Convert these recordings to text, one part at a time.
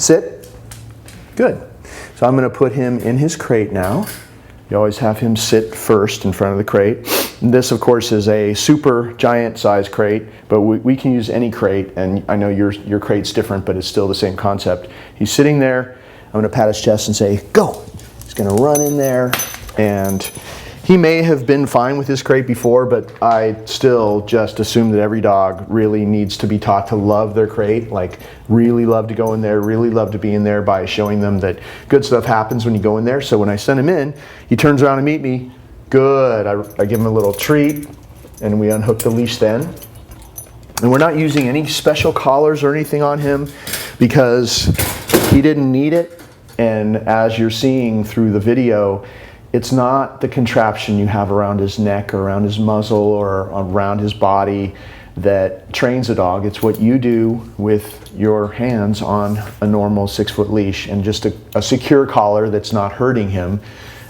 Sit. Good. So I'm going to put him in his crate now. You always have him sit first in front of the crate. And this, of course, is a super giant size crate, but we can use any crate, and I know your crate's different, but it's still the same concept. He's sitting there. I'm going to pat his chest and say, go. He's going to run in there, and he may have been fine with his crate before, but I still just assume that every dog really needs to be taught to love their crate, like really love to go in there, really love to be in there, by showing them that good stuff happens when you go in there. So when I send him in, he turns around to meet me. Good. I give him a little treat, and we unhook the leash then. And we're not using any special collars or anything on him because he didn't need it. And as you're seeing through the video, it's not the contraption you have around his neck or around his muzzle or around his body that trains a dog. It's what you do with your hands on a normal 6-foot leash, and just a secure collar that's not hurting him.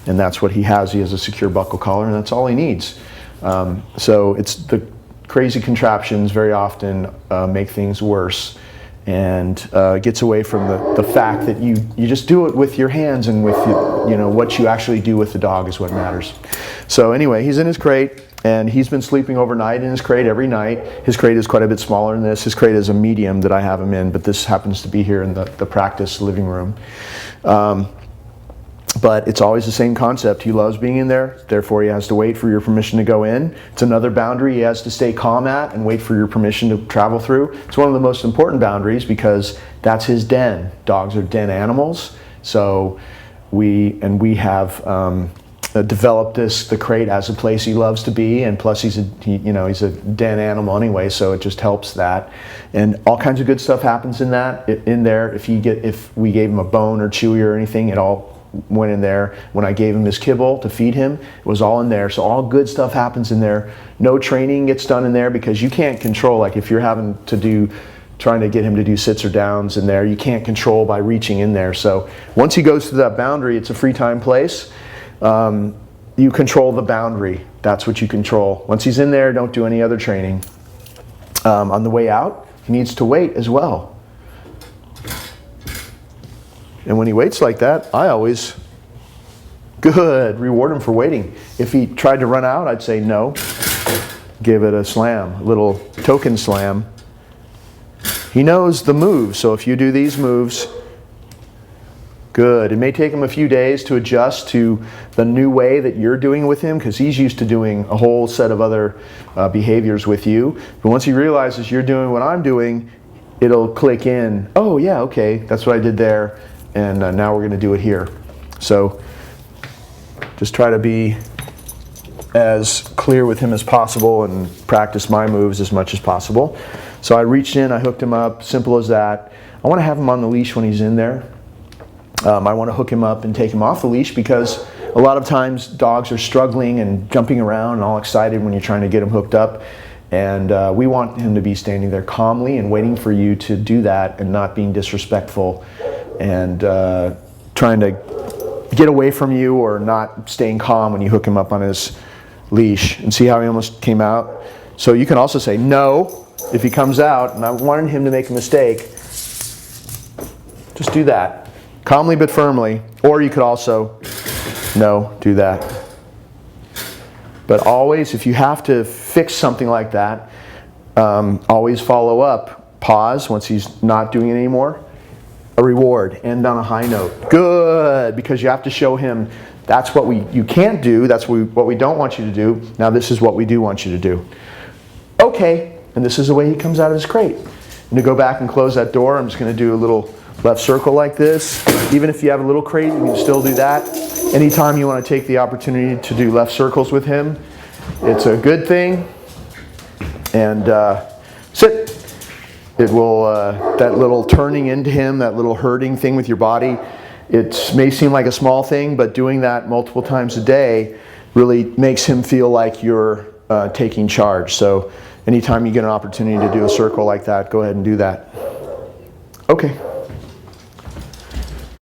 And that's what he has. He has a secure buckle collar, and that's all he needs. So it's the crazy contraptions very often make things worse, and gets away from the fact that you just do it with your hands, and with what you actually do with the dog is what matters. So anyway, he's in his crate, and he's been sleeping overnight in his crate every night. His crate is quite a bit smaller than this. His crate is a medium that I have him in, but this happens to be here in the practice living room. But it's always the same concept. He loves being in there, therefore he has to wait for your permission to go in. It's another boundary he has to stay calm at and wait for your permission to travel through. It's one of the most important boundaries because that's his den. Dogs are den animals. So we have developed the crate as a place he loves to be, and plus he's a den animal anyway, so it just helps that. And all kinds of good stuff happens in there. If we gave him a bone or chewy or anything, it all went in there. When I gave him his kibble to feed him, it was all in there. So all good stuff happens in there. No training gets done in there because you can't control, like if you're trying to get him to do sits or downs in there, you can't control by reaching in there. So once he goes through that boundary, it's a free time place. You control the boundary. That's what you control. Once he's in there, don't do any other training. On the way out, he needs to wait as well. And when he waits like that, I always, reward him for waiting. If he tried to run out, I'd say no. Give it a slam, a little token slam. He knows the moves, so if you do these moves, good. It may take him a few days to adjust to the new way that you're doing with him, because he's used to doing a whole set of other behaviors with you. But once he realizes you're doing what I'm doing, it'll click in. Oh yeah, okay, that's what I did there. And now we're going to do it here. So just try to be as clear with him as possible and practice my moves as much as possible. So I reached in, I hooked him up, simple as that. I want to have him on the leash when he's in there. I want to hook him up and take him off the leash because a lot of times dogs are struggling and jumping around and all excited when you're trying to get him hooked up. And we want him to be standing there calmly and waiting for you to do that and not being disrespectful and trying to get away from you or not staying calm when you hook him up on his leash. And see how he almost came out? So you can also say no if he comes out, and I wanted him to make a mistake. Just do that. Calmly but firmly. Or you could also, no, do that. But always, if you have to fix something like that, always follow up. Pause once he's not doing it anymore. A reward. End on a high note. Good, because you have to show him that's what you can't do. That's what we don't want you to do. Now this is what we do want you to do. Okay, and this is the way he comes out of his crate. And to go back and close that door, I'm just going to do a little left circle like this. Even if you have a little crate, you can still do that. Anytime you want to take the opportunity to do left circles with him, it's a good thing. And sit. It will, that little turning into him, that little herding thing with your body, it may seem like a small thing, but doing that multiple times a day really makes him feel like you're taking charge. So anytime you get an opportunity to do a circle like that, go ahead and do that. Okay.